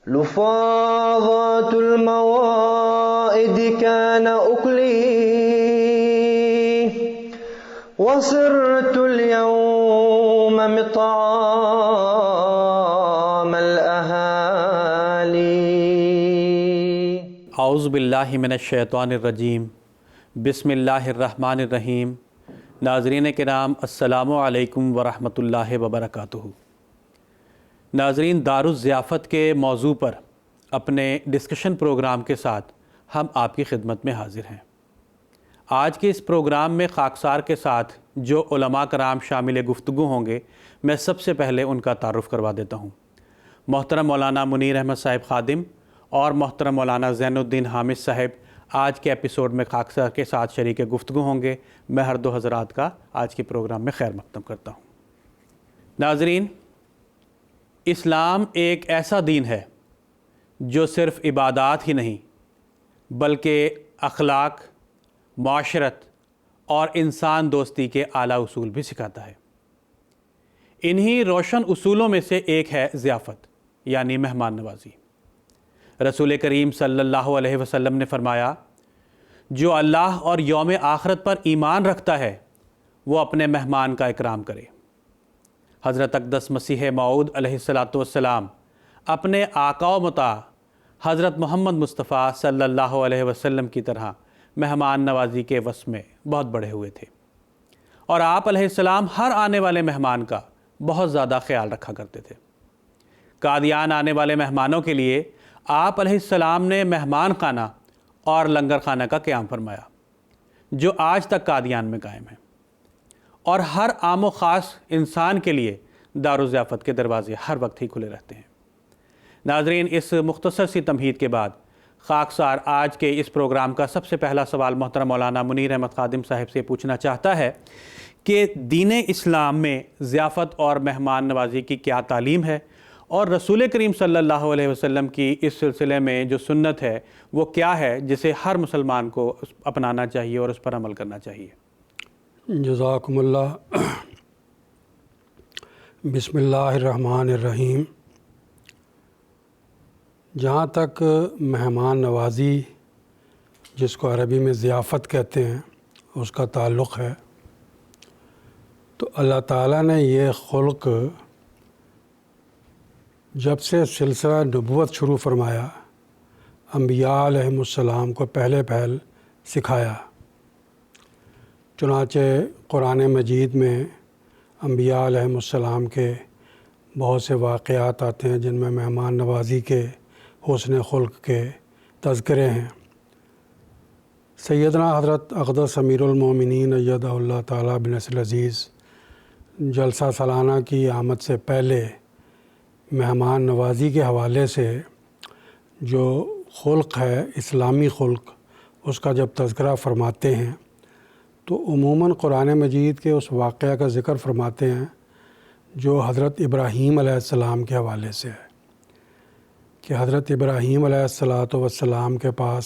لفاظات الموائد كان أكلي وصرت اليوم مطعام الأهالي. اعوذ باللہ من الشیطان الرجیم. بسم اللہ الرحمن الرحیم. ناظرین کرام، السلام علیکم ورحمۃ اللہ وبرکاتہ. ناظرین، دارالضیافت کے موضوع پر اپنے ڈسکشن پروگرام کے ساتھ ہم آپ کی خدمت میں حاضر ہیں. آج کے اس پروگرام میں خاکسار کے ساتھ جو علماء کرام شامل گفتگو ہوں گے، میں سب سے پہلے ان کا تعارف کروا دیتا ہوں. محترم مولانا منیر احمد صاحب خادم اور محترم مولانا زین الدین حامد صاحب آج کے ایپیسوڈ میں خاکسار کے ساتھ شریک گفتگو ہوں گے. میں ہر دو حضرات کا آج کے پروگرام میں خیر مقدم کرتا ہوں. ناظرین، اسلام ایک ایسا دین ہے جو صرف عبادات ہی نہیں بلکہ اخلاق، معاشرت اور انسان دوستی کے اعلیٰ اصول بھی سکھاتا ہے. انہی روشن اصولوں میں سے ایک ہے ضیافت یعنی مہمان نوازی. رسول کریم صلی اللہ علیہ وسلم نے فرمایا، جو اللہ اور یوم آخرت پر ایمان رکھتا ہے وہ اپنے مہمان کا اکرام کرے. حضرت اقدس مسیح موعود علیہ السلام اپنے آقا و مطاع حضرت محمد مصطفیٰ صلی اللہ علیہ وسلم کی طرح مہمان نوازی کے وصف میں بہت بڑھے ہوئے تھے، اور آپ علیہ السلام ہر آنے والے مہمان کا بہت زیادہ خیال رکھا کرتے تھے. قادیان آنے والے مہمانوں کے لیے آپ علیہ السلام نے مہمان خانہ اور لنگر خانہ کا قیام فرمایا، جو آج تک قادیان میں قائم ہے، اور ہر عام و خاص انسان کے لیے دارالضیافت کے دروازے ہر وقت ہی کھلے رہتے ہیں. ناظرین، اس مختصر سی تمہید کے بعد خاکسار آج کے اس پروگرام کا سب سے پہلا سوال محترم مولانا منیر احمد خادم صاحب سے پوچھنا چاہتا ہے کہ دین اسلام میں ضیافت اور مہمان نوازی کی کیا تعلیم ہے، اور رسول کریم صلی اللہ علیہ وسلم کی اس سلسلے میں جو سنت ہے وہ کیا ہے جسے ہر مسلمان کو اپنانا چاہیے اور اس پر عمل کرنا چاہیے. جزاکم اللہ. بسم اللہ الرحمن الرحیم. جہاں تک مہمان نوازی، جس کو عربی میں ضیافت کہتے ہیں، اس کا تعلق ہے، تو اللہ تعالیٰ نے یہ خلق جب سے سلسلہ نبوت شروع فرمایا، انبیاء علیہم السلام کو پہلے پہل سکھایا. چنانچہ قرآن مجید میں انبیاء علیہم السلام کے بہت سے واقعات آتے ہیں جن میں مہمان نوازی کے، حسن خلق کے تذکرے ہیں. سیدنا حضرت اقدس امیر المومنین ایدہ اللہ تعالیٰ بنصر العزیز جلسہ سالانہ کی آمد سے پہلے مہمان نوازی کے حوالے سے جو خلق ہے، اسلامی خلق، اس کا جب تذکرہ فرماتے ہیں تو عموماً قرآن مجید کے اس واقعہ کا ذکر فرماتے ہیں جو حضرت ابراہیم علیہ السلام کے حوالے سے ہے، کہ حضرت ابراہیم علیہ السلام کے پاس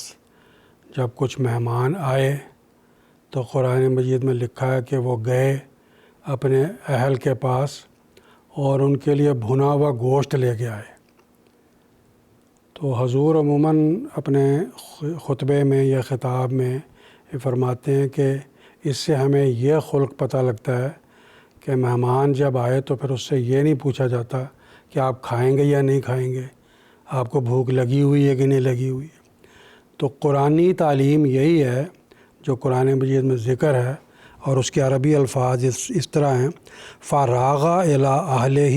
جب کچھ مہمان آئے تو قرآن مجید میں لکھا ہے کہ وہ گئے اپنے اہل کے پاس اور ان کے لیے بھنا ہوا گوشت لے کے آئے. تو حضور عموماً اپنے خطبے میں یا خطاب میں یہ فرماتے ہیں کہ اس سے ہمیں یہ خلق پتہ لگتا ہے کہ مہمان جب آئے تو پھر اس سے یہ نہیں پوچھا جاتا کہ آپ کھائیں گے یا نہیں کھائیں گے، آپ کو بھوک لگی ہوئی ہے کہ نہیں لگی ہوئی ہے. تو قرآنی تعلیم یہی ہے جو قرآن مجید میں ذکر ہے، اور اس کے عربی الفاظ اس طرح ہیں: فَرَاغَ إِلَىٰ أَهْلِهِ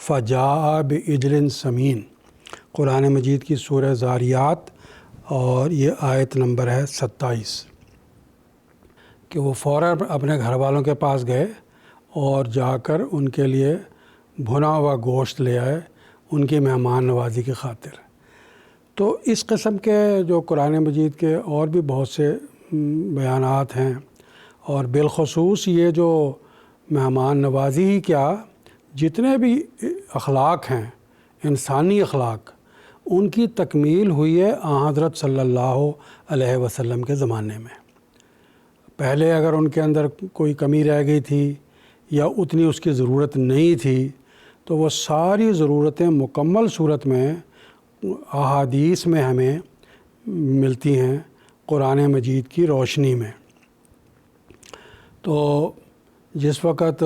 فَجَاءَ بِعِجْلٍ سَمِينٍ. قرآن مجید کی سورہ ذاریات اور یہ آیت نمبر ہے 27، کہ وہ فوراً اپنے گھر والوں کے پاس گئے اور جا کر ان کے لیے بھنا ہوا گوشت لے آئے ان کی مہمان نوازی کی خاطر. تو اس قسم کے جو قرآن مجید کے اور بھی بہت سے بیانات ہیں، اور بالخصوص یہ جو مہمان نوازی ہی کیا، جتنے بھی اخلاق ہیں، انسانی اخلاق، ان کی تکمیل ہوئی ہے حضرت صلی اللہ علیہ وسلم کے زمانے میں. پہلے اگر ان کے اندر کوئی کمی رہ گئی تھی یا اتنی اس کی ضرورت نہیں تھی تو وہ ساری ضرورتیں مکمل صورت میں احادیث میں ہمیں ملتی ہیں قرآن مجید کی روشنی میں۔ تو جس وقت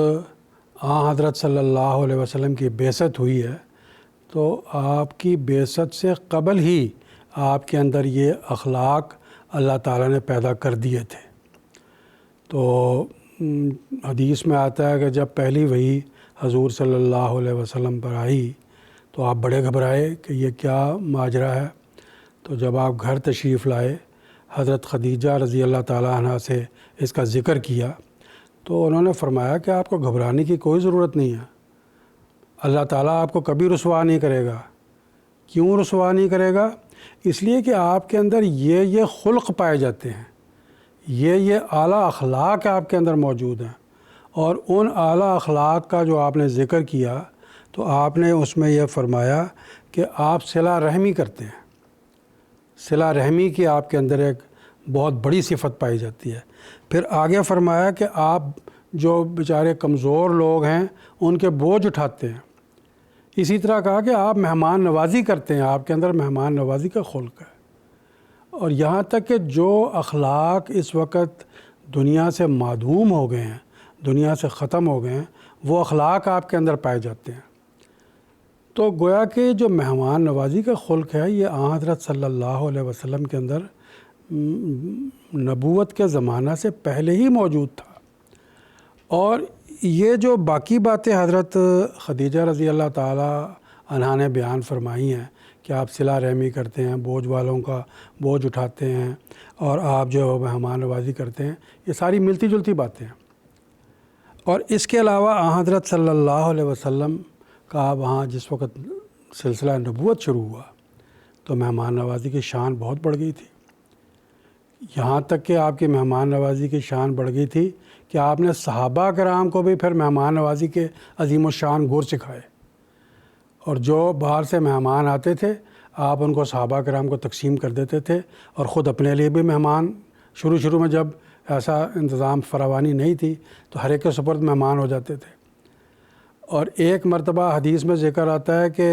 حضرت صلی اللہ علیہ وسلم کی بعثت ہوئی ہے تو آپ کی بعثت سے قبل ہی آپ کے اندر یہ اخلاق اللہ تعالیٰ نے پیدا کر دیے تھے۔ تو حدیث میں آتا ہے کہ جب پہلی وحی حضور صلی اللہ علیہ وسلم پر آئی تو آپ بڑے گھبرائے کہ یہ کیا ماجرا ہے۔ تو جب آپ گھر تشریف لائے، حضرت خدیجہ رضی اللہ تعالیٰ عنہ سے اس کا ذکر کیا تو انہوں نے فرمایا کہ آپ کو گھبرانے کی کوئی ضرورت نہیں ہے، اللہ تعالیٰ آپ کو کبھی رسوا نہیں کرے گا۔ کیوں رسوا نہیں کرے گا؟ اس لیے کہ آپ کے اندر یہ خلق پائے جاتے ہیں، یہ اعلیٰ اخلاق آپ کے اندر موجود ہیں، اور ان اعلیٰ اخلاق کا جو آپ نے ذکر کیا تو آپ نے اس میں یہ فرمایا کہ آپ صلہ رحمی کرتے ہیں۔ صلہ رحمی کی آپ کے اندر ایک بہت بڑی صفت پائی جاتی ہے۔ پھر آگے فرمایا کہ آپ جو بیچارے کمزور لوگ ہیں ان کے بوجھ اٹھاتے ہیں۔ اسی طرح کہا کہ آپ مہمان نوازی کرتے ہیں، آپ کے اندر مہمان نوازی کا خلق ہے۔ اور یہاں تک کہ جو اخلاق اس وقت دنیا سے معدوم ہو گئے ہیں، دنیا سے ختم ہو گئے ہیں، وہ اخلاق آپ کے اندر پائے جاتے ہیں۔ تو گویا کہ جو مہمان نوازی کا خلق ہے یہ حضرت صلی اللہ علیہ وسلم کے اندر نبوت کے زمانہ سے پہلے ہی موجود تھا۔ اور یہ جو باقی باتیں حضرت خدیجہ رضی اللہ تعالی عنہا نے بیان فرمائی ہیں کہ آپ صلہ رحمی کرتے ہیں، بوجھ والوں کا بوجھ اٹھاتے ہیں، اور آپ جو مہمان نوازی کرتے ہیں، یہ ساری ملتی جلتی باتیں ہیں۔ اور اس کے علاوہ حضرت صلی اللہ علیہ وسلم کا وہاں جس وقت سلسلہ نبوت شروع ہوا تو مہمان نوازی کی شان بہت بڑھ گئی تھی، یہاں تک کہ آپ کی مہمان نوازی کی شان بڑھ گئی تھی کہ آپ نے صحابہ کرام کو بھی پھر مہمان نوازی کے عظیم الشان گر سکھائے۔ اور جو باہر سے مہمان آتے تھے آپ ان کو صحابہ کرام کو تقسیم کر دیتے تھے، اور خود اپنے لیے بھی مہمان، شروع میں جب ایسا انتظام فراوانی نہیں تھی تو ہر ایک کے سپرد مہمان ہو جاتے تھے۔ اور ایک مرتبہ حدیث میں ذکر آتا ہے کہ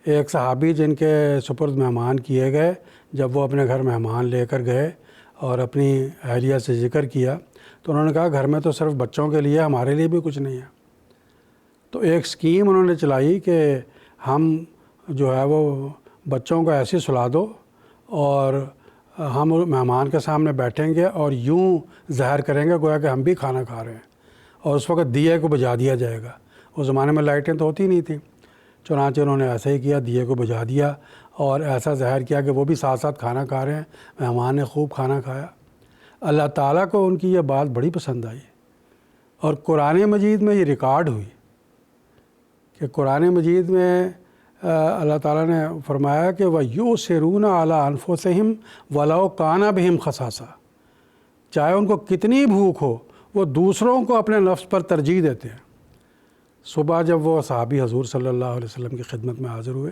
ایک صحابی جن کے سپرد مہمان کیے گئے، جب وہ اپنے گھر مہمان لے کر گئے اور اپنی اہلیہ سے ذکر کیا تو انہوں نے کہا گھر میں تو صرف بچوں کے لیے، ہمارے لیے بھی کچھ نہیں ہے۔ تو ایک سکیم انہوں نے چلائی کہ ہم جو ہے وہ بچوں کو ایسی سلا دو اور ہم مہمان کے سامنے بیٹھیں گے اور یوں ظاہر کریں گے گویا کہ ہم بھی کھانا کھا رہے ہیں، اور اس وقت دیے کو بجھا دیا جائے گا۔ اس زمانے میں لائٹیں تو ہوتی نہیں تھیں، چنانچہ انہوں نے ایسا ہی کیا، دیے کو بجھا دیا اور ایسا ظاہر کیا کہ وہ بھی ساتھ ساتھ کھانا کھا رہے ہیں، مہمان نے خوب کھانا کھایا۔ اللہ تعالیٰ کو ان کی یہ بات بڑی پسند آئی، اور قرآن مجید میں یہ ریکارڈ ہوئی کہ قرآن مجید میں اللہ تعالیٰ نے فرمایا کہ وَيُؤْثِرُونَ عَلَىٰ أَنفُسِهِمْ وَلَوْ كَانَ بِهِمْ خَصَاصَةٌ، چاہے ان کو کتنی بھوک ہو وہ دوسروں کو اپنے نفس پر ترجیح دیتے ہیں۔ صبح جب وہ صحابی حضور صلی اللہ علیہ وسلم کی خدمت میں حاضر ہوئے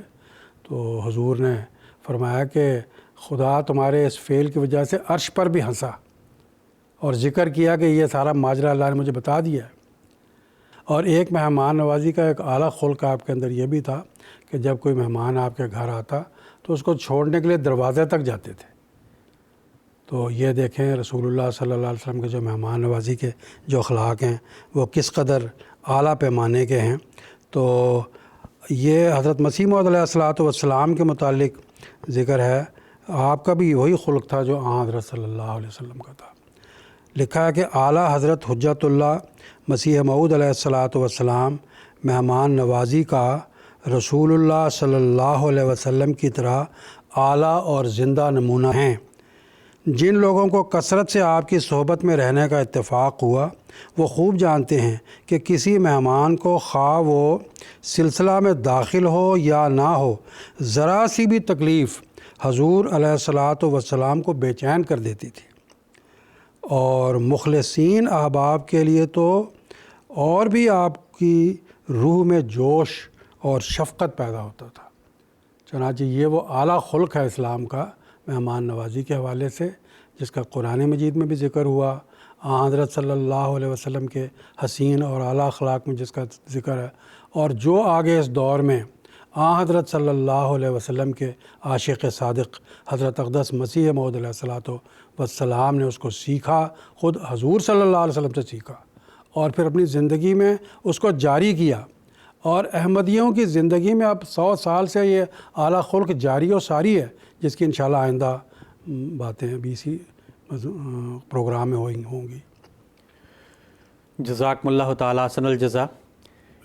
تو حضور نے فرمایا کہ خدا تمہارے اس فعل کی وجہ سے عرش پر بھی ہنسا، اور ذکر کیا کہ یہ سارا ماجرا اللہ نے مجھے بتا دیا ہے۔ اور ایک مہمان نوازی کا ایک اعلیٰ خلق آپ کے اندر یہ بھی تھا کہ جب کوئی مہمان آپ کے گھر آتا تو اس کو چھوڑنے کے لیے دروازے تک جاتے تھے۔ تو یہ دیکھیں رسول اللہ صلی اللہ علیہ وسلم کے جو مہمان نوازی کے جو اخلاق ہیں وہ کس قدر اعلیٰ پیمانے کے ہیں۔ تو یہ حضرت مسیح موعود علیہ الصلوۃ والسلام کے متعلق ذکر ہے، آپ کا بھی وہی خلق تھا جو حضرت صلی اللہ علیہ وسلم کا تھا۔ لکھا ہے کہ اعلیٰ حضرت حجت اللہ مسیح موعود علیہ الصلوۃ والسلام مہمان نوازی کا رسول اللہ صلی اللہ علیہ وسلم کی طرح اعلیٰ اور زندہ نمونہ ہیں۔ جن لوگوں کو کثرت سے آپ کی صحبت میں رہنے کا اتفاق ہوا وہ خوب جانتے ہیں کہ کسی مہمان کو خواہ وہ سلسلہ میں داخل ہو یا نہ ہو، ذرا سی بھی تکلیف حضور علیہ الصلوۃ والسلام کو بے چین کر دیتی تھی، اور مخلصین احباب کے لیے تو اور بھی آپ کی روح میں جوش اور شفقت پیدا ہوتا تھا۔ چنانچہ یہ وہ اعلیٰ خلق ہے اسلام کا مہمان نوازی کے حوالے سے، جس کا قرآن مجید میں بھی ذکر ہوا، حضرت صلی اللہ علیہ وسلم کے حسین اور اعلیٰ اخلاق میں جس کا ذکر ہے، اور جو آگے اس دور میں حضرت صلی اللہ علیہ وسلم کے عاشق صادق حضرت اقدس مسیح موعود علیہ الصلوۃ والسلام نے اس کو سیکھا، خود حضور صلی اللہ علیہ وسلم سے سیکھا اور پھر اپنی زندگی میں اس کو جاری کیا۔ اور احمدیوں کی زندگی میں اب 100 سال سے یہ اعلیٰ خلق جاری و ساری ہے، جس کی انشاءاللہ آئندہ باتیں ابھی اسی پروگرام میں ہوں گی۔ جزاکم اللہ تعالیٰ احسن الجزا۔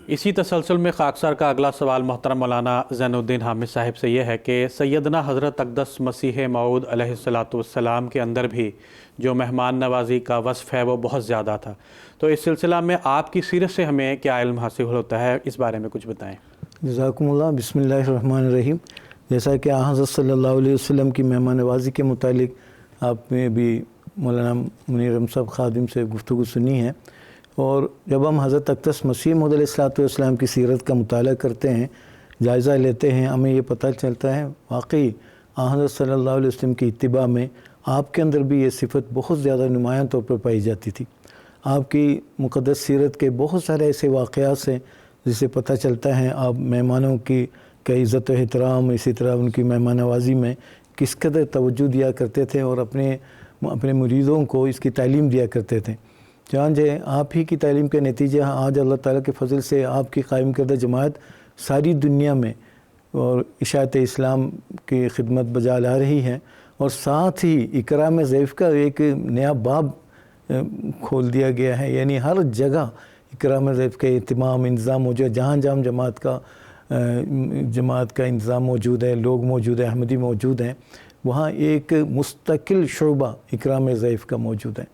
اسی تسلسل میں خاکسار کا اگلا سوال محترم مولانا زین الدین حامد صاحب سے یہ ہے کہ سیدنا حضرت اقدس مسیح موعود علیہ الصلوۃ والسلام کے اندر بھی جو مہمان نوازی کا وصف ہے وہ بہت زیادہ تھا، تو اس سلسلہ میں آپ کی سیرت سے ہمیں کیا علم حاصل ہوتا ہے، اس بارے میں کچھ بتائیں۔ جزاکم اللہ۔ بسم اللہ الرحمن الرحیم۔ جیسا کہ حضرت صلی اللہ علیہ وسلم کی مہمان نوازی کے متعلق آپ نے بھی مولانا منیر احمد صاحب خادم سے گفتگو سنی ہے، اور جب ہم حضرت اقدس مسیح موعود علیہ الصلوۃ والسلام کی سیرت کا مطالعہ کرتے ہیں، جائزہ لیتے ہیں، ہمیں یہ پتہ چلتا ہے واقعی حضرت صلی اللہ علیہ وسلم کی اتباع میں آپ کے اندر بھی یہ صفت بہت زیادہ نمایاں طور پر پائی جاتی تھی۔ آپ کی مقدس سیرت کے بہت سارے ایسے واقعات ہیں جس سے پتہ چلتا ہے آپ مہمانوں کی عزت و احترام، اسی طرح ان کی مہمان نوازی میں کس قدر توجہ دیا کرتے تھے اور اپنے مریدوں کو اس کی تعلیم دیا کرتے تھے۔ چنانچہ آپ ہی کی تعلیم کے نتیجے آج اللہ تعالیٰ کے فضل سے آپ کی قائم کردہ جماعت ساری دنیا میں اور اشاعت اسلام کی خدمت بجا لا رہی ہے، اور ساتھ ہی اکرام ضیف کا ایک نیا باب کھول دیا گیا ہے، یعنی ہر جگہ اکرام ضیف کا اہتمام انتظام موجود ہے، جہاں جہاں جماعت کا انتظام موجود ہے، لوگ موجود ہیں، احمدی موجود ہیں، وہاں ایک مستقل شعبہ اکرام ضیف کا موجود ہے۔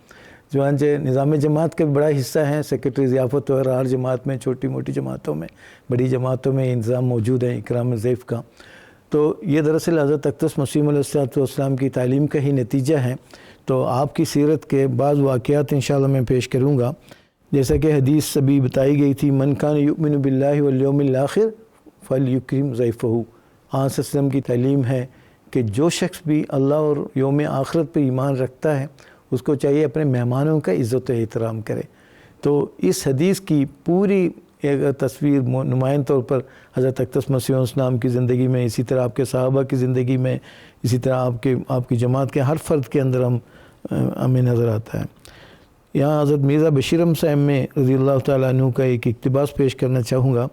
چنانچہ نظام جماعت کا بڑا حصہ ہے، سیکرٹری ضیافت وغیرہ ہر جماعت میں، چھوٹی موٹی جماعتوں میں، بڑی جماعتوں میں انتظام موجود ہے اکرام ضیف کا۔ تو یہ دراصل حضرت اقدس مسیح علیہ السلام کی تعلیم کا ہی نتیجہ ہے۔ تو آپ کی سیرت کے بعض واقعات انشاءاللہ میں پیش کروں گا، جیسا کہ حدیث ابھی بتائی گئی تھی، من کان یؤمن باللہ والیوم الآخر فلیکرم ضیفہ۔ آن وسلم کی تعلیم ہے کہ جو شخص بھی اللہ اور یوم آخرت پہ ایمان رکھتا ہے اس کو چاہیے اپنے مہمانوں کا عزت و احترام کرے۔ تو اس حدیث کی پوری ایک تصویر نمایاں طور پر حضرت اقدس مسیح علیہ السلام کی زندگی میں، اسی طرح آپ کے صحابہ کی زندگی میں، اسی طرح آپ کی جماعت کے ہر فرد کے اندر ہمیں نظر آتا ہے۔ یہاں حضرت مرزا بشیر احمد صاحب میں رضی اللہ تعالیٰ عنہ کا ایک اقتباس پیش کرنا چاہوں گا۔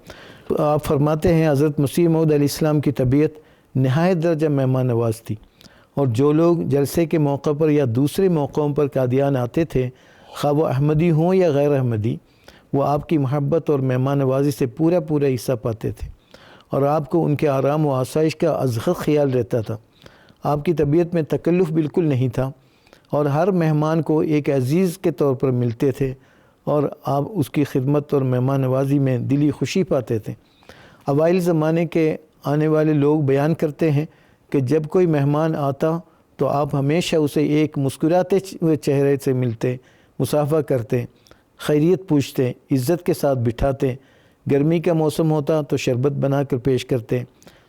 تو آپ فرماتے ہیں حضرت مسیح موعود علیہ السلام کی طبیعت نہایت درجہ مہمان نواز تھی، اور جو لوگ جلسے کے موقع پر یا دوسرے موقعوں پر قادیان آتے تھے، خواہ وہ احمدی ہوں یا غیر احمدی، وہ آپ کی محبت اور مہمان نوازی سے پورا حصہ پاتے تھے، اور آپ کو ان کے آرام و آسائش کا ازخر خیال رہتا تھا۔ آپ کی طبیعت میں تکلف بالکل نہیں تھا، اور ہر مہمان کو ایک عزیز کے طور پر ملتے تھے، اور آپ اس کی خدمت اور مہمان نوازی میں دلی خوشی پاتے تھے۔ اوائل زمانے کے آنے والے لوگ بیان کرتے ہیں کہ جب کوئی مہمان آتا تو آپ ہمیشہ اسے ایک مسکراتے ہوئے چہرے سے ملتے، مصافحہ کرتے، خیریت پوچھتے، عزت کے ساتھ بٹھاتے۔ گرمی کا موسم ہوتا تو شربت بنا کر پیش کرتے،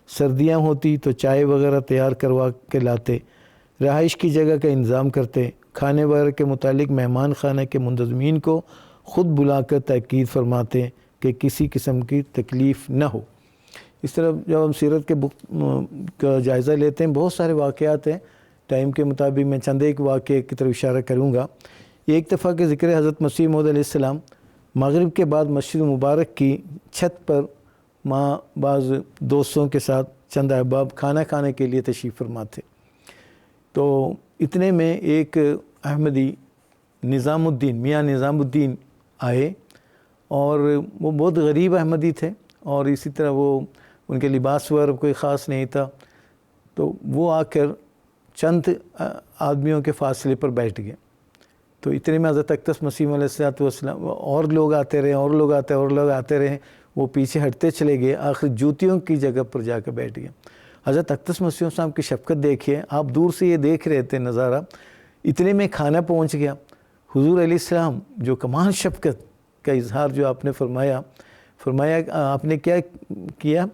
سردیاں ہوتی تو چائے وغیرہ تیار کروا کے لاتے، رہائش کی جگہ کا انتظام کرتے، کھانے وغیرہ کے متعلق مہمان خانہ کے منتظمین کو خود بلا کر تاکید فرماتے کہ کسی قسم کی تکلیف نہ ہو۔ اس طرح جب ہم سیرت کے کا جائزہ لیتے ہیں، بہت سارے واقعات ہیں، ٹائم کے مطابق میں چند ایک واقعے کی طرف اشارہ کروں گا۔ ایک دفعہ کے ذکر حضرت مسیح موعود علیہ السلام مغرب کے بعد مسجد مبارک کی چھت پر بعض دوستوں کے ساتھ چند احباب کھانا کھانے کے لیے تشریف فرما تھے۔ تو اتنے میں ایک احمدی نظام الدین، میاں نظام الدین آئے، اور وہ بہت غریب احمدی تھے، اور اسی طرح وہ ان کے لباس وغیرہ کوئی خاص نہیں تھا۔ تو وہ آ کر چند آدمیوں کے فاصلے پر بیٹھ گئے۔ تو اتنے میں حضرت اقدس مسیح علیہ السلام اور لوگ آتے رہے، وہ پیچھے ہٹتے چلے گئے، آخر جوتیوں کی جگہ پر جا کر بیٹھ گئے۔ حضرت اقدس مسیح السلام کی شفقت دیکھیے، آپ دور سے یہ دیکھ رہے تھے نظارہ، اتنے میں کھانا پہنچ گیا۔ حضور علیہ السلام جو کمال شفقت کا اظہار جو آپ نے فرمایا آپ نے کیا کیا؟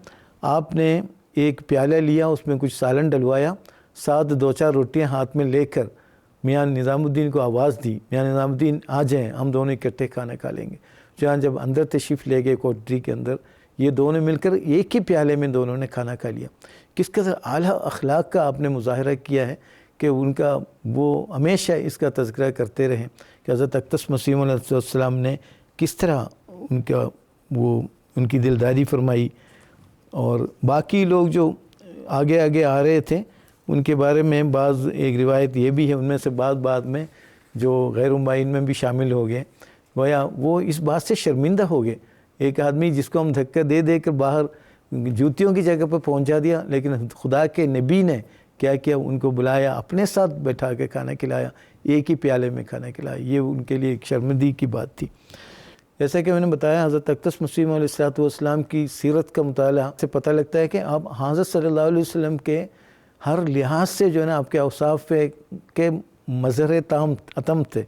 آپ نے ایک پیالہ لیا، اس میں کچھ سالن ڈلوایا، ساتھ 2-4 روٹیاں ہاتھ میں لے کر میاں نظام الدین کو آواز دی، میاں نظام الدین آ جائیں، ہم دونوں اکٹھے کھانا کھا لیں گے۔ جہاں جب اندر تشریف لے گئے کوٹری کے اندر، یہ دونوں مل کر ایک ہی پیالے میں دونوں نے کھانا کھا لیا. کس قدر اعلیٰ اخلاق کا آپ نے مظاہرہ کیا ہے کہ ان کا وہ ہمیشہ اس کا تذکرہ کرتے رہیں کہ حضرت اقدس مسیح علیہ السلام نے کس طرح ان کی دلداری فرمائی. اور باقی لوگ جو آگے آگے آ رہے تھے ان کے بارے میں بعض ایک روایت یہ بھی ہے، ان میں سے بعد میں جو غیر مبین میں بھی شامل ہو گئے، گویا وہ اس بات سے شرمندہ ہو گئے. ایک آدمی جس کو ہم دھکا دے کر باہر جوتیوں کی جگہ پر پہنچا دیا، لیکن خدا کے نبی نے کیا کیا، ان کو بلایا، اپنے ساتھ بیٹھا کے کھانا کھلایا، ایک ہی پیالے میں کھانا کھلایا. یہ ان کے لیے ایک شرمندگی کی بات تھی. جیسا کہ میں نے بتایا، حضرت اقدس مسیح علیہ السلام کی سیرت کا مطالعہ سے پتہ لگتا ہے کہ آپ حضرت صلی اللہ علیہ وسلم کے ہر لحاظ سے جو ہے نا آپ کے اوصاف کے مظہر اتم تھے.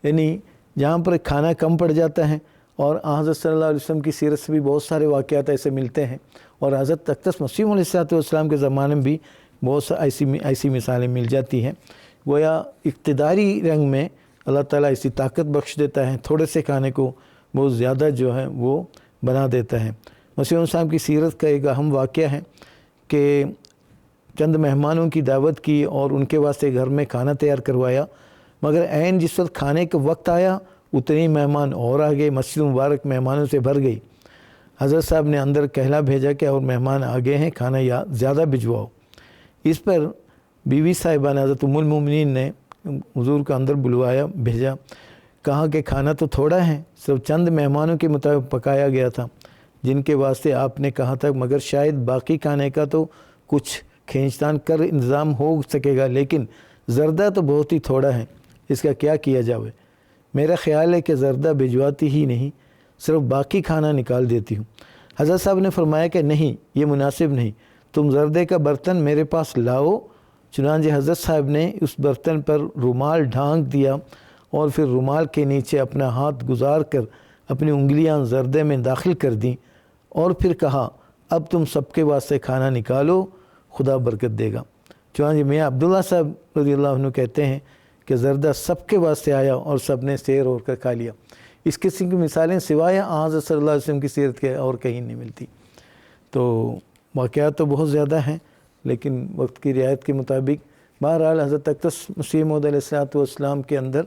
یعنی جہاں پر کھانا کم پڑ جاتا ہے، اور حضرت صلی اللہ علیہ وسلم کی سیرت سے بھی بہت سارے واقعات ایسے ملتے ہیں، اور حضرت اقدس مسیح علیہ السلام کے زمانے میں بھی بہت ایسی مثالیں مل جاتی ہیں. گویا اقتداری رنگ میں اللہ تعالیٰ ایسی طاقت بخش دیتا ہے، تھوڑے سے کھانے کو بہت زیادہ جو ہے وہ بنا دیتا ہے. مسیح علیہ السلام کی سیرت کا ایک اہم واقعہ ہے کہ چند مہمانوں کی دعوت کی اور ان کے واسطے گھر میں کھانا تیار کروایا، مگر عین جس وقت کھانے کا وقت آیا اتنے ہی مہمان اور آ گئے، مسجد مبارک مہمانوں سے بھر گئی. حضرت صاحب نے اندر کہلا بھیجا کہ اور مہمان آگے ہیں، کھانا زیادہ بھجواؤ. اس پر بیوی صاحبہ نے حضرت ام المومنین نے حضور کو اندر بلوایا، بھیجا، کہا کہ کھانا تو تھوڑا ہے، صرف چند مہمانوں کے مطابق پکایا گیا تھا جن کے واسطے آپ نے کہا تھا، مگر شاید باقی کھانے کا تو کچھ کھینچتان کر انتظام ہو سکے گا، لیکن زردہ تو بہت ہی تھوڑا ہے، اس کا کیا کیا جاوے؟ میرا خیال ہے کہ زردہ بھجواتی ہی نہیں، صرف باقی کھانا نکال دیتی ہوں. حضرت صاحب نے فرمایا کہ نہیں، یہ مناسب نہیں، تم زردے کا برتن میرے پاس لاؤ. چنانچہ حضرت صاحب نے اس برتن پر رومال ڈھانک دیا اور پھر رومال کے نیچے اپنا ہاتھ گزار کر اپنی انگلیاں زردے میں داخل کر دیں، اور پھر کہا، اب تم سب کے واسطے کھانا نکالو، خدا برکت دے گا. چنانچہ میاں عبداللہ صاحب رضی اللہ عنہ کہتے ہیں کہ زردہ سب کے واسطے آیا اور سب نے سیر ہو کر کھا لیا. اس قسم کی مثالیں سوائے حضرت صلی اللہ علیہ وسلم کی سیرت کے اور کہیں نہیں ملتی. تو واقعات تو بہت زیادہ ہیں، لیکن وقت کی رعایت کے مطابق بہرحال حضرت اقدس مسیح موعود علیہ السلام کے اندر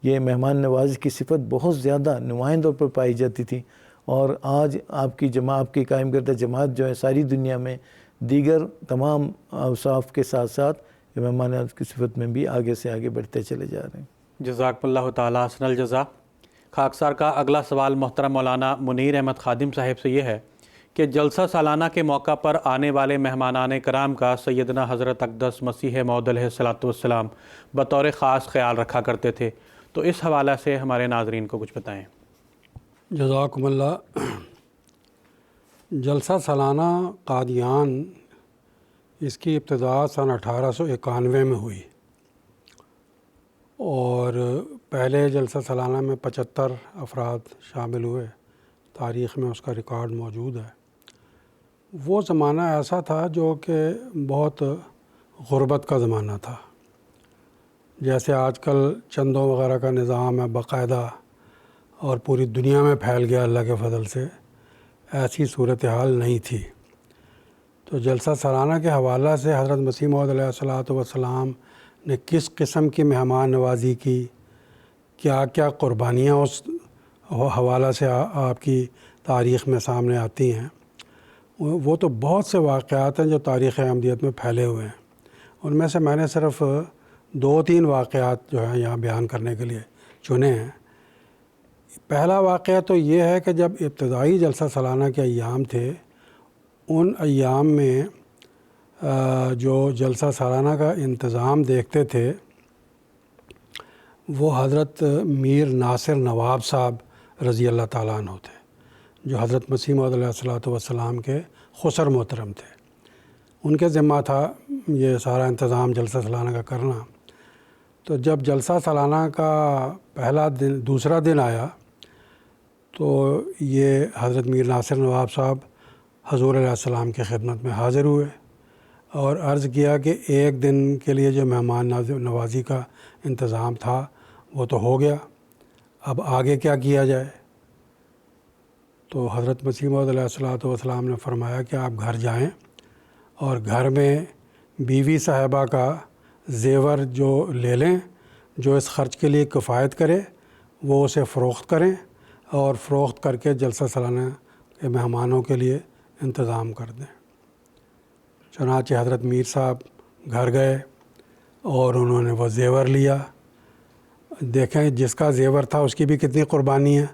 یہ مہمان نوازی کی صفت بہت زیادہ نمایاں طور پر پائی جاتی تھی. اور آج آپ کی قائم کردہ جماعت جو ہے ساری دنیا میں دیگر تمام اوصاف کے ساتھ ساتھ مہمان نوازی کی صفت میں بھی آگے سے آگے بڑھتے چلے جا رہے ہیں. جزاک اللہ تعالیٰ حسن الجزا. خاکسار کا اگلا سوال محترم مولانا منیر احمد خادم صاحب سے یہ ہے کہ جلسہ سالانہ کے موقع پر آنے والے مہمانان کرام کا سیدنا حضرت اقدس مسیح موعود علیہ السلام بطور خاص خیال رکھا کرتے تھے، تو اس حوالہ سے ہمارے ناظرین کو کچھ بتائیں. جزاکم اللہ. جلسہ سالانہ قادیان اس کی ابتدا سن 1891 میں ہوئی، اور پہلے جلسہ سالانہ میں 75 افراد شامل ہوئے. تاریخ میں اس کا ریکارڈ موجود ہے. وہ زمانہ ایسا تھا جو کہ بہت غربت کا زمانہ تھا. جیسے آج کل چندوں وغیرہ کا نظام ہے باقاعدہ اور پوری دنیا میں پھیل گیا اللہ کے فضل سے، ایسی صورتحال نہیں تھی. تو جلسہ سالانہ کے حوالہ سے حضرت مسیح موعود علیہ السلام نے کس قسم کی مہمان نوازی کی، کیا کیا قربانیاں اس حوالہ سے آپ کی تاریخ میں سامنے آتی ہیں، وہ تو بہت سے واقعات ہیں جو تاریخ احمدیت میں پھیلے ہوئے ہیں. ان میں سے میں نے صرف 2-3 واقعات جو ہیں یہاں بیان کرنے کے لیے چنے ہیں. پہلا واقعہ تو یہ ہے کہ جب ابتدائی جلسہ سالانہ کے ایام تھے، ان ایام میں جو جلسہ سالانہ کا انتظام دیکھتے تھے وہ حضرت میر ناصر نواب صاحب رضی اللہ تعالیٰ عنہ تھے، جو حضرت مسیح موعود علیہ السلام کے خسر محترم تھے. ان کے ذمہ تھا یہ سارا انتظام جلسہ سالانہ کا کرنا. تو جب جلسہ سالانہ کا دوسرا دن آیا تو یہ حضرت میر ناصر نواب صاحب حضور علیہ السلام کی خدمت میں حاضر ہوئے اور عرض کیا کہ ایک دن کے لیے جو مہمان نوازی کا انتظام تھا وہ تو ہو گیا، اب آگے کیا کیا جائے. تو حضرت مسیح موعود علیہ الصلوۃ والسلام نے فرمایا کہ آپ گھر جائیں اور گھر میں بیوی صاحبہ کا زیور جو لے لیں جو اس خرچ کے لیے کفایت کرے، وہ اسے فروخت کریں اور فروخت کر کے جلسہ سالانہ کے مہمانوں کے لیے انتظام کر دیں۔ چنانچہ حضرت میر صاحب گھر گئے اور انہوں نے وہ زیور لیا۔ دیکھیں جس کا زیور تھا اس کی بھی کتنی قربانی ہے۔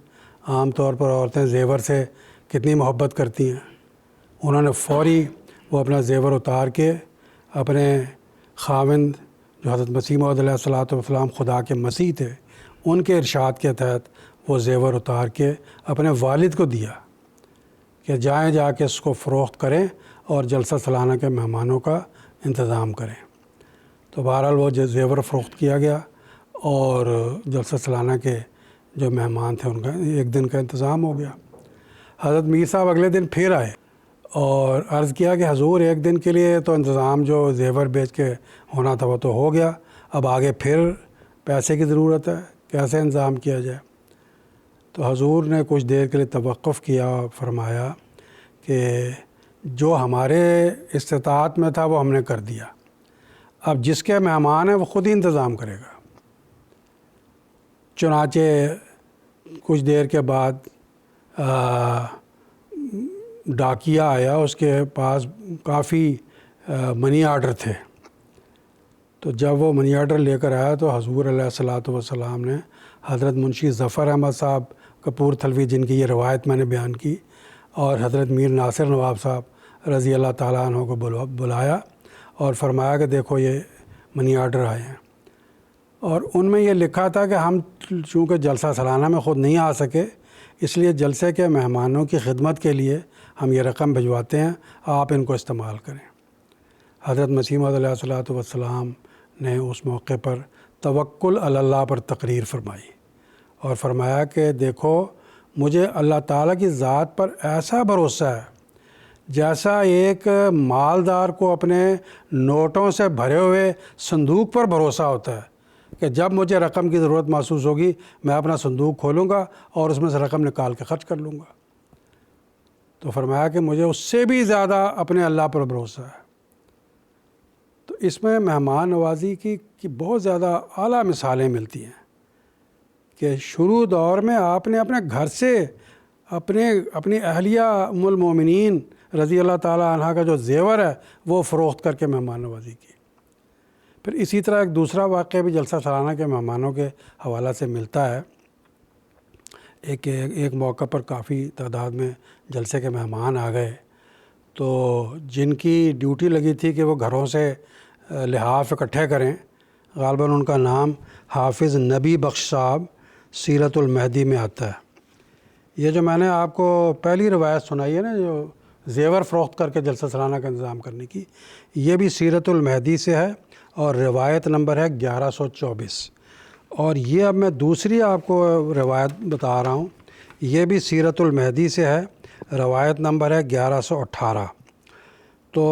عام طور پر عورتیں زیور سے کتنی محبت کرتی ہیں۔ انہوں نے فوری وہ اپنا زیور اتار کے اپنے خاوند جو حضرت مسیح موعود علیہ الصلوۃ والسلام خدا کے مسیح تھے، ان کے ارشاد کے تحت وہ زیور اتار کے اپنے والد کو دیا کہ جائیں جا کے اس کو فروخت کریں اور جلسہ سالانہ کے مہمانوں کا انتظام کریں۔ تو بہرحال وہ زیور فروخت کیا گیا اور جلسہ سالانہ کے جو مہمان تھے ان کا ایک دن کا انتظام ہو گیا۔ حضرت میر صاحب اگلے دن پھر آئے اور عرض کیا کہ حضور ایک دن کے لیے تو انتظام جو زیور بیچ کے ہونا تھا وہ تو ہو گیا، اب آگے پھر پیسے کی ضرورت ہے، کیسے انتظام کیا جائے؟ تو حضور نے کچھ دیر کے لیے توقف کیا اور فرمایا کہ جو ہمارے استطاعت میں تھا وہ ہم نے کر دیا، اب جس کے مہمان ہیں وہ خود ہی انتظام کرے گا۔ چنانچہ کچھ دیر کے بعد ڈاکیہ آیا، اس کے پاس کافی منی آرڈر تھے۔ تو جب وہ منی آرڈر لے کر آیا تو حضور علیہ الصلوۃ والسلام نے حضرت منشی ظفر احمد صاحب کپور تھلوی، جن کی یہ روایت میں نے بیان کی، اور حضرت میر ناصر نواب صاحب رضی اللہ تعالیٰ عنہ کو بلایا اور فرمایا کہ دیکھو یہ منی آرڈر آئے ہیں، اور ان میں یہ لکھا تھا کہ ہم چونکہ جلسہ سالانہ میں خود نہیں آ سکے، اس لیے جلسے کے مہمانوں کی خدمت کے لیے ہم یہ رقم بھجواتے ہیں، آپ ان کو استعمال کریں۔ حضرت مسیح موعود علیہ الصلوۃ والسلام نے اس موقع پر توکل علی اللہ پر تقریر فرمائی اور فرمایا کہ دیکھو مجھے اللہ تعالیٰ کی ذات پر ایسا بھروسہ ہے جیسا ایک مالدار کو اپنے نوٹوں سے بھرے ہوئے صندوق پر بھروسہ ہوتا ہے کہ جب مجھے رقم کی ضرورت محسوس ہوگی میں اپنا صندوق کھولوں گا اور اس میں سے رقم نکال کے خرچ کر لوں گا۔ تو فرمایا کہ مجھے اس سے بھی زیادہ اپنے اللہ پر بھروسہ ہے۔ تو اس میں مہمان نوازی کی بہت زیادہ اعلیٰ مثالیں ملتی ہیں کہ شروع دور میں آپ نے اپنے گھر سے اپنی اہلیہ ام المومنین رضی اللہ تعالیٰ عنہ کا جو زیور ہے وہ فروخت کر کے مہمان نوازی کی۔ پھر اسی طرح ایک دوسرا واقعہ بھی جلسہ سالانہ کے مہمانوں کے حوالہ سے ملتا ہے۔ ایک موقع پر کافی تعداد میں جلسے کے مہمان آ گئے، تو جن کی ڈیوٹی لگی تھی کہ وہ گھروں سے لحاف اکٹھے کریں، غالباً ان کا نام حافظ نبی بخش صاحب سیرت المہدی میں آتا ہے۔ یہ جو میں نے آپ کو پہلی روایت سنائی ہے نا، جو زیور فروخت کر کے جلسہ سالانہ کا انتظام کرنے کی، یہ بھی سیرت المہدی سے ہے اور روایت نمبر ہے 1124۔ اور یہ اب میں دوسری آپ کو روایت بتا رہا ہوں، یہ بھی سیرت المہدی سے ہے، روایت نمبر ہے 1118۔ تو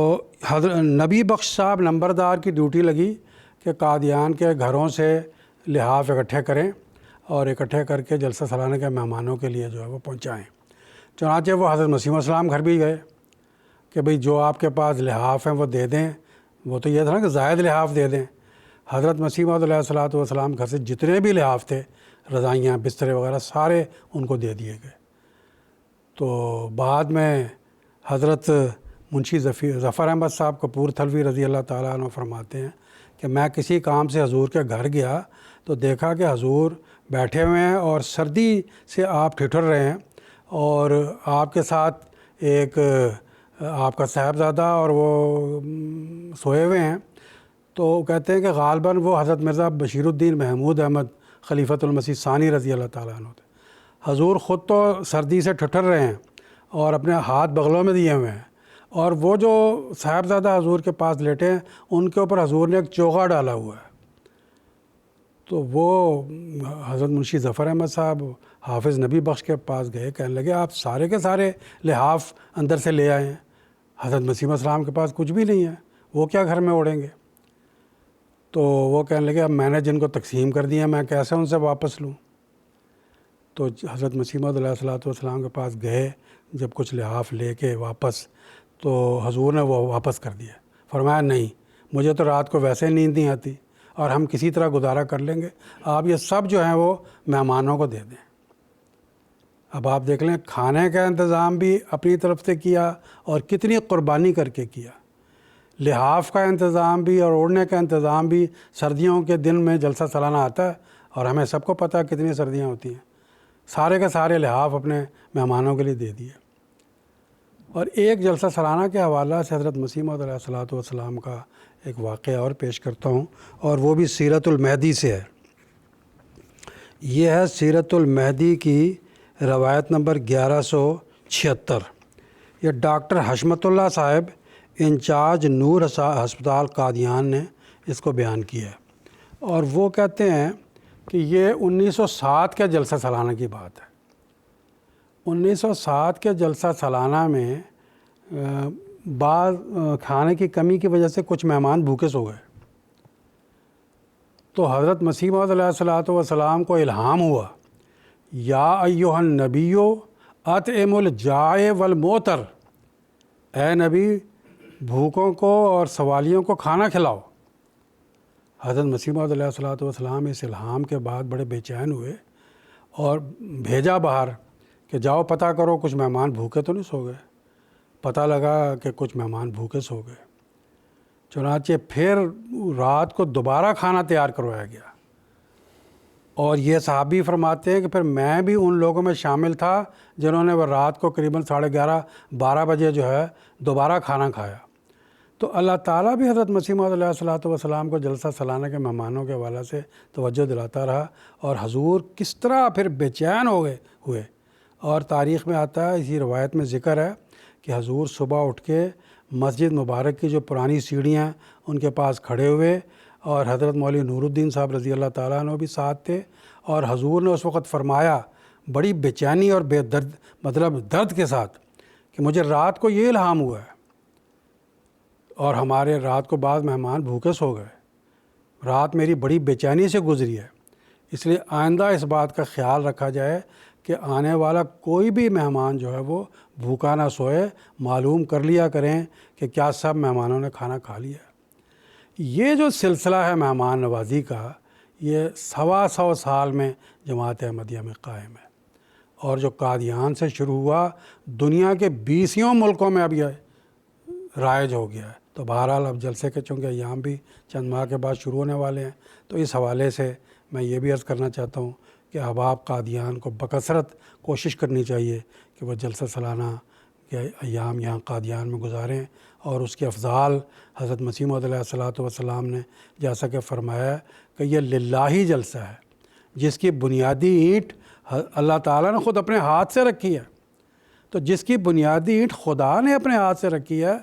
حضرت نبی بخش صاحب نمبردار کی ڈیوٹی لگی کہ قادیان کے گھروں سے لحاف اکٹھے کریں اور اکٹھے کر کے جلسہ سالانہ کے مہمانوں کے لیے جو ہے وہ پہنچائیں۔ چنانچہ وہ حضرت مسیح السلام گھر بھی گئے کہ بھئی جو آپ کے پاس لحاف ہیں وہ دے دیں۔ وہ تو یہ تھا نا کہ زائد لحاف دے دیں۔ حضرت مسیح موعود علیہ الصلوۃ والسلام گھر سے جتنے بھی لحاف تھے، رضائیاں، بسترے وغیرہ، سارے ان کو دے دیے گئے۔ تو بعد میں حضرت منشی ظفر احمد صاحب کپور تھلوی رضی اللہ تعالیٰ عنہ فرماتے ہیں کہ میں کسی کام سے حضور کے گھر گیا تو دیکھا کہ حضور بیٹھے ہوئے ہیں اور سردی سے آپ ٹھٹر رہے ہیں، اور آپ کے ساتھ ایک آپ کا صاحبزادہ اور وہ سوئے ہوئے ہیں۔ تو کہتے ہیں کہ غالباً وہ حضرت مرزا بشیر الدین محمود احمد خلیفۃ المسیح ثانی رضی اللہ تعالیٰ عنہ تھے۔ حضور خود تو سردی سے ٹھٹر رہے ہیں اور اپنے ہاتھ بغلوں میں دیے ہوئے ہیں، اور وہ جو صاحبزادہ حضور کے پاس لیٹے ہیں ان کے اوپر حضور نے ایک چوغا ڈالا ہوا ہے۔ تو وہ حضرت منشی ظفر احمد صاحب حافظ نبی بخش کے پاس گئے، کہنے لگے آپ سارے کے سارے لحاف اندر سے لے آئے ہیں، حضرت مسیح السلام کے پاس کچھ بھی نہیں ہے، وہ کیا گھر میں اوڑھیں گے؟ تو وہ کہنے لگے اب میں نے جن کو تقسیم کر دیا میں کیسے ان سے واپس لوں؟ تو حضرت مسیح موعود علیہ الصلوۃ والسلام کے پاس گئے جب کچھ لحاف لے کے واپس، تو حضور نے وہ واپس کر دیا، فرمایا نہیں مجھے تو رات کو ویسے نیند نہیں آتی اور ہم کسی طرح گزارا کر لیں گے، آپ یہ سب جو ہیں وہ مہمانوں کو دے دیں۔ اب آپ دیکھ لیں کھانے کا انتظام بھی اپنی طرف سے کیا اور کتنی قربانی کر کے کیا، لحاف کا انتظام بھی اور اوڑھنے کا انتظام بھی۔ سردیوں کے دن میں جلسہ سالانہ آتا ہے اور ہمیں سب کو پتہ ہے کتنی سردیاں ہوتی ہیں، سارے کے سارے لحاف اپنے مہمانوں کے لیے دے دیے۔ اور ایک جلسہ سالانہ کے حوالہ سے حضرت مسیح موعود علیہ الصلوۃ والسلام کا ایک واقعہ اور پیش کرتا ہوں، اور وہ بھی سیرت المہدی سے ہے۔ یہ ہے سیرت المہدی کی روایت نمبر 1176۔ یہ ڈاکٹر حشمت اللہ صاحب انچارج نور ہسپتال قادیان نے اس کو بیان کیا ہے، اور وہ کہتے ہیں کہ یہ 1907 کے جلسہ سالانہ کی بات ہے۔ 1907 کے جلسہ سالانہ میں بعض کھانے کی کمی کی وجہ سے کچھ مہمان بھوکے سو گئے، تو حضرت مسیح موعود علیہ الصلوۃ والسلام کو الہام ہوا، یا ایھا النبی اطعم الجائع والمعتر، اے نبی بھوکوں کو اور سوالیوں کو کھانا کھلاؤ۔ حضرت مسیح موعود علیہ الصلوۃ والسلام اس الہام کے بعد بڑے بے چین ہوئے اور بھیجا باہر کہ جاؤ پتہ کرو کچھ مہمان بھوکے تو نہیں سو گئے۔ پتہ لگا کہ کچھ مہمان بھوکے سو گئے، چنانچہ پھر رات کو دوبارہ کھانا تیار کروایا گیا، اور یہ صحابی فرماتے ہیں کہ پھر میں بھی ان لوگوں میں شامل تھا جنہوں نے وہ رات کو قریباً 11:30 12 بجے جو ہے دوبارہ کھانا کھایا۔ تو اللہ تعالیٰ بھی حضرت مسیح موعود علیہ الصلوۃ والسلام کو جلسہ سالانہ کے مہمانوں کے حوالے سے توجہ دلاتا رہا، اور حضور کس طرح پھر بے چین ہوئے۔ اور تاریخ میں آتا ہے، اسی روایت میں ذکر ہے کہ حضور صبح اٹھ کے مسجد مبارک کی جو پرانی سیڑھیاں ان کے پاس کھڑے ہوئے، اور حضرت مولوی نور الدین صاحب رضی اللہ تعالیٰ عنہ بھی ساتھ تھے، اور حضور نے اس وقت فرمایا بڑی بے چینی اور بے درد درد کے ساتھ کہ مجھے رات کو یہ الہام ہوا ہے، اور ہمارے رات کو بعض مہمان بھوکے سو گئے، رات میری بڑی بے چینی سے گزری ہے، اس لیے آئندہ اس بات کا خیال رکھا جائے کہ آنے والا کوئی بھی مہمان جو ہے وہ بھوکا نہ سوئے، معلوم کر لیا کریں کہ کیا سب مہمانوں نے کھانا کھا لیا۔ یہ جو سلسلہ ہے مہمان نوازی کا، یہ 125 سال میں جماعت احمدیہ میں قائم ہے، اور جو قادیان سے شروع ہوا دنیا کے 20 ملکوں میں اب یہ رائج ہو گیا ہے۔ تو بہرحال اب جلسے کے چونکہ ایام بھی چند ماہ کے بعد شروع ہونے والے ہیں، تو اس حوالے سے میں یہ بھی عرض کرنا چاہتا ہوں کہ احباب قادیان کو بکثرت کوشش کرنی چاہیے کہ وہ جلسہ سالانہ کے ایام یہاں قادیان میں گزاریں، اور اس کے افضال حضرت مسیح موعود علیہ الصلوۃ والسلام نے جیسا کہ فرمایا ہے کہ یہ للہ جلسہ ہے، جس کی بنیادی اینٹ اللہ تعالیٰ نے خود اپنے ہاتھ سے رکھی ہے۔ تو جس کی بنیادی اینٹ خدا نے اپنے ہاتھ سے رکھی ہے،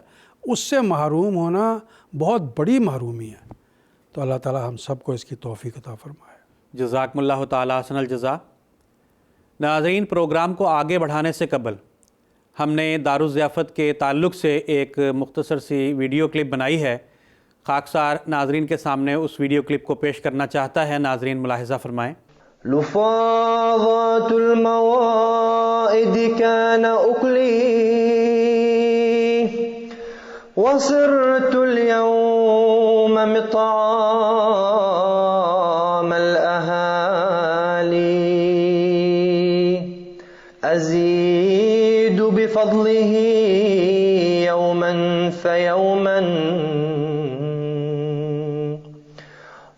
اس سے محروم ہونا بہت بڑی محرومی ہے۔ تو اللہ تعالیٰ ہم سب کو اس کی توفیق عطا فرمائے۔ جزاکم اللہ تعالیٰ احسن الجزا۔ ناظرین، پروگرام کو آگے بڑھانے سے قبل ہم نے دارالضیافت کے تعلق سے ایک مختصر سی ویڈیو کلپ بنائی ہے، خاکسار ناظرین کے سامنے اس ویڈیو کلپ کو پیش کرنا چاہتا ہے، ناظرین ملاحظہ فرمائیں۔ لفاظات الموائد كان أكلي وصرت اليوم مطعام الأهالي أزيد بفضله يوما فيوما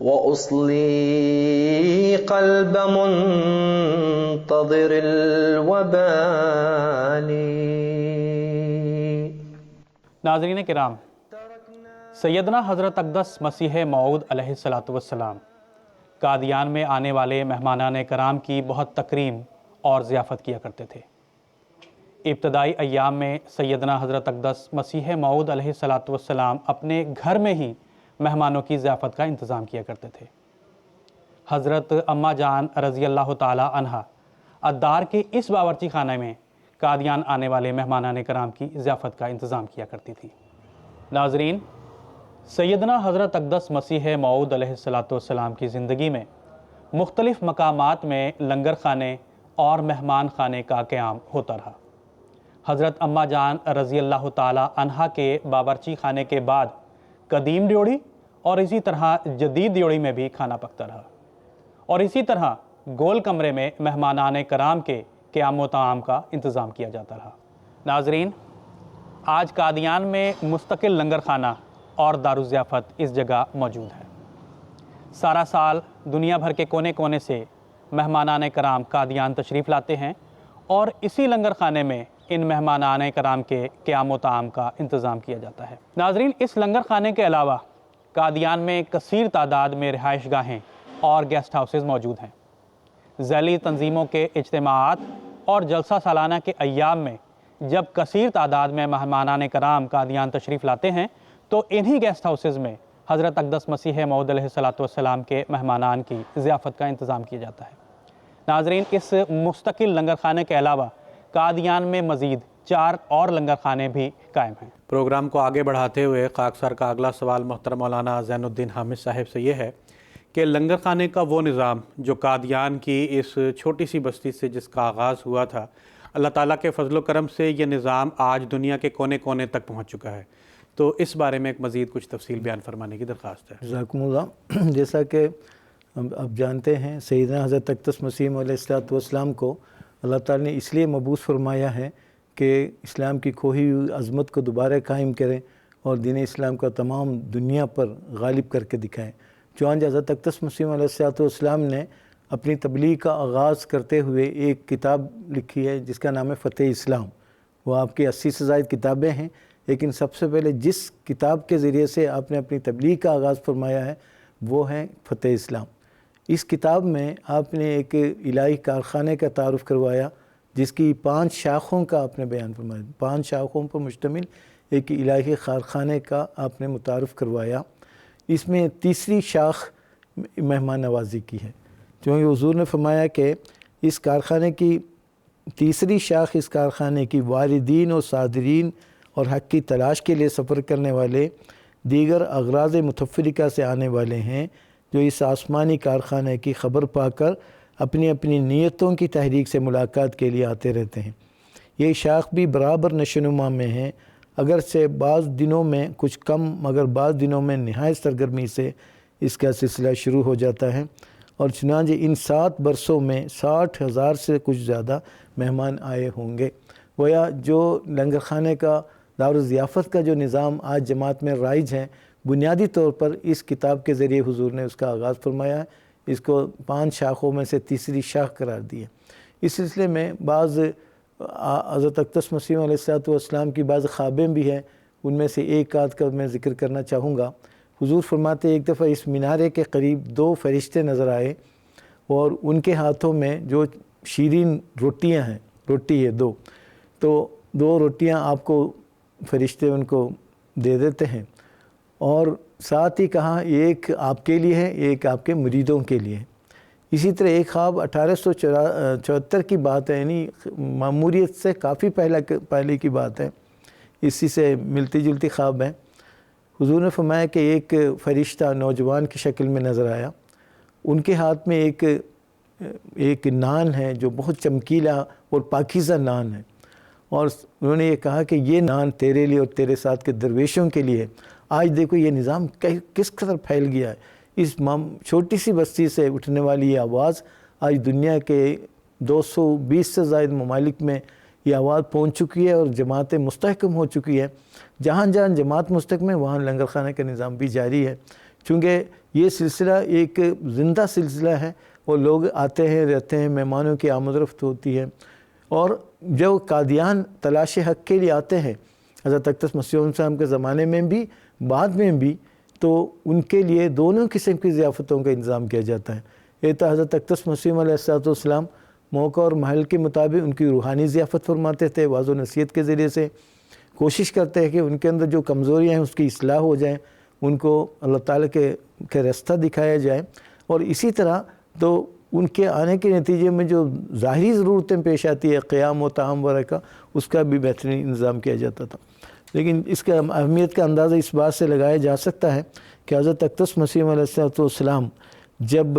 وأصلي قلب منتظر الوبال۔ ناظرین کرام، سیدنا حضرت اقدس مسیح موعود علیہ الصلوۃ والسلام قادیان میں آنے والے مہمانان کرام کی بہت تکریم اور ضیافت کیا کرتے تھے۔ ابتدائی ایام میں سیدنا حضرت اقدس مسیح موعود علیہ الصلوۃ والسلام اپنے گھر میں ہی مہمانوں کی ضیافت کا انتظام کیا کرتے تھے۔ حضرت اماں جان رضی اللہ تعالی عنہا الدار کے اس باورچی خانے میں قادیان آنے والے مہمانان کرام کی ضیافت کا انتظام کیا کرتی تھی۔ ناظرین، سیدنا حضرت اقدس مسیح موعود علیہ الصلوۃ والسلام کی زندگی میں مختلف مقامات میں لنگر خانے اور مہمان خانے کا قیام ہوتا رہا۔ حضرت اماں جان رضی اللہ تعالی عنہا کے باورچی خانے کے بعد قدیم ڈیوڑی اور اسی طرح جدید ڈیوڑی میں بھی کھانا پکتا رہا، اور اسی طرح گول کمرے میں مہمانان کرام کے قیام و طعام کا انتظام کیا جاتا رہا۔ ناظرین، آج قادیان میں مستقل لنگر خانہ اور دارالضیافت اس جگہ موجود ہے۔ سارا سال دنیا بھر کے کونے کونے سے مہمانان کرام قادیان تشریف لاتے ہیں، اور اسی لنگر خانے میں ان مہمانان کرام کے قیام و طعام کا انتظام کیا جاتا ہے۔ ناظرین، اس لنگر خانے کے علاوہ قادیان میں کثیر تعداد میں رہائش گاہیں اور گیسٹ ہاؤسز موجود ہیں۔ ذیلی تنظیموں کے اجتماعات اور جلسہ سالانہ کے ایام میں جب کثیر تعداد میں مہمانان کرام قادیان تشریف لاتے ہیں تو انہی گیسٹ ہاؤسز میں حضرت اقدس مسیح موعود علیہ السلام کے مہمانان کی ضیافت کا انتظام کیا جاتا ہے۔ ناظرین، اس مستقل لنگر خانے کے علاوہ قادیان میں مزید 4 اور لنگر خانے بھی قائم ہیں۔ پروگرام کو آگے بڑھاتے ہوئے خاکسار کا اگلا سوال محترم مولانا زین الدین حامد صاحب سے یہ ہے کہ لنگر خانے کا وہ نظام جو قادیان کی اس چھوٹی سی بستی سے جس کا آغاز ہوا تھا، اللہ تعالیٰ کے فضل و کرم سے یہ نظام آج دنیا کے کونے کونے تک پہنچ چکا ہے، تو اس بارے میں ایک مزید کچھ تفصیل بیان فرمانے کی درخواست ہے۔ جزاکم اللہ۔ جیسا کہ آپ جانتے ہیں، سیدنا حضرت اقدس مسیح علیہ السلام کو اللہ تعالیٰ نے اس لیے مبعوث فرمایا ہے کہ اسلام کی کھوئی ہوئی عظمت کو دوبارہ قائم کریں اور دین اسلام کا تمام دنیا پر غالب کر کے دکھائیں۔ چنانچہ حضرت اقدس مسیح علیہ السلام نے اپنی تبلیغ کا آغاز کرتے ہوئے ایک کتاب لکھی ہے جس کا نام ہے فتح اسلام۔ وہ آپ کی 80 سے زائد کتابیں ہیں، لیکن سب سے پہلے جس کتاب کے ذریعے سے آپ نے اپنی تبلیغ کا آغاز فرمایا ہے وہ ہے فتح اسلام۔ اس کتاب میں آپ نے ایک الہی کارخانے کا تعارف کروایا جس کی 5 شاخوں کا آپ نے بیان فرمایا۔ 5 شاخوں پر مشتمل ایک الہی کارخانے کا آپ نے متعارف کروایا۔ اس میں تیسری شاخ مہمان نوازی کی ہے، چونکہ حضور نے فرمایا کہ اس کارخانے کی تیسری شاخ اس کارخانے کی واردین اور صادرین اور حق کی تلاش کے لیے سفر کرنے والے دیگر اغراض متفرقہ سے آنے والے ہیں، جو اس آسمانی کارخانے کی خبر پا کر اپنی اپنی نیتوں کی تحریک سے ملاقات کے لیے آتے رہتے ہیں۔ یہ شاخ بھی برابر نشوونما میں ہیں، اگرچہ بعض دنوں میں کچھ کم مگر بعض دنوں میں نہایت سرگرمی سے اس کا سلسلہ شروع ہو جاتا ہے، اور چنانچہ ان 7 برسوں میں 60,000 سے کچھ زیادہ مہمان آئے ہوں گے۔ گویا جو لنگر خانے کا دارالضیافت کا جو نظام آج جماعت میں رائج ہے، بنیادی طور پر اس کتاب کے ذریعے حضور نے اس کا آغاز فرمایا ہے، اس کو 5 شاخوں میں سے تیسری شاخ قرار دی ہے۔ اس سلسلے میں بعض حضرت اقدس مسیح علیہ السلام کی بعض خوابیں بھی ہیں، ان میں سے ایک آدھ کا میں ذکر کرنا چاہوں گا۔ حضور فرماتے ایک دفعہ اس مینارے کے قریب 2 فرشتے نظر آئے، اور ان کے ہاتھوں میں جو شیرین روٹیاں ہیں، روٹی ہے 2، تو 2 روٹیاں آپ کو فرشتے ان کو دے دیتے ہیں، اور ساتھ ہی کہا ایک آپ کے لیے ہے، ایک آپ کے مریدوں کے لیے ہے۔ اسی طرح ایک خواب 1874 کی بات ہے، یعنی معموریت سے کافی پہلے کی بات ہے، اسی سے ملتی جلتی خواب ہے۔ حضور نے فرمایا کہ ایک فرشتہ نوجوان کی شکل میں نظر آیا، ان کے ہاتھ میں ایک نان ہے جو بہت چمکیلا اور پاکیزہ نان ہے، اور انہوں نے یہ کہا کہ یہ نان تیرے لیے اور تیرے ساتھ کے درویشوں کے لیے۔ آج دیکھو یہ نظام کس قدر پھیل گیا ہے، اس چھوٹی سی بستی سے اٹھنے والی یہ آواز آج دنیا کے 220 سے زائد ممالک میں یہ آواز پہنچ چکی ہے، اور جماعتیں مستحکم ہو چکی ہے۔ جہاں جہاں جماعت مستحکم ہے وہاں لنگر خانے کا نظام بھی جاری ہے، چونکہ یہ سلسلہ ایک زندہ سلسلہ ہے، وہ لوگ آتے ہیں رہتے ہیں، مہمانوں کی آمد و رفت ہوتی ہے۔ اور جو قادیان تلاش حق کے لیے آتے ہیں حضرت اقدس مسیح علیہ السلام کے زمانے میں بھی بعد میں بھی، تو ان کے لیے دونوں قسم کی ضیافتوں کا انتظام کیا جاتا ہے۔ ایک تو حضرت اقدس مسیح علیہ السلام موقع اور محل کے مطابق ان کی روحانی ضیافت فرماتے تھے، واعظ و نصیحت کے ذریعے سے کوشش کرتے ہیں کہ ان کے اندر جو کمزوریاں ہیں اس کی اصلاح ہو جائیں، ان کو اللہ تعالیٰ کے راستہ دکھایا جائے، اور اسی طرح تو ان کے آنے کے نتیجے میں جو ظاہری ضرورتیں پیش آتی ہے قیام و طعام وغیرہ کا، اس کا بھی بہترین انتظام کیا جاتا تھا۔ لیکن اس کا اہمیت کا اندازہ اس بات سے لگایا جا سکتا ہے کہ حضرت اقدس مسیح علیہ السلام جب